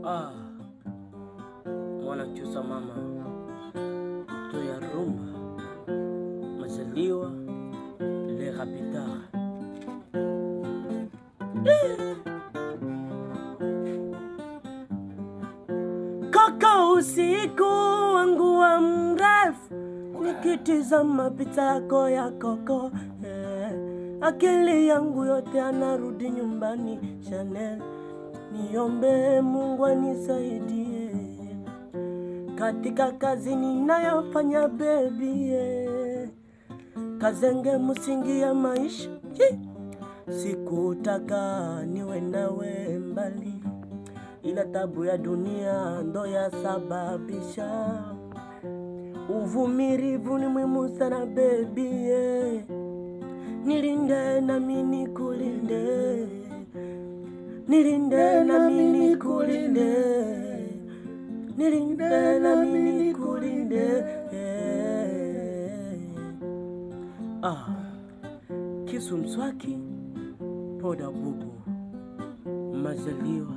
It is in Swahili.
Ah, mwana chusa mama to ya rumba mazaliwa le rapitara kaka usiku wangu wa mrefu nikitizama picha yako ya koko akili yangu yote anarudi nyumbani Chanel. Niombe Mungu anisaidie katika kazi ninayofanya baby kazenge msingi ya maisha. Sikutaka niwe nawe mbali, ila tabu ya dunia ndo ya sababisha. Uvumilivu ni muhimu sana baby nilinde na mimi nikulinde, nilinde na mimi nikulinde, nilinde na mimi nikulinde. Kisu mswaki poda bubu mazaliwa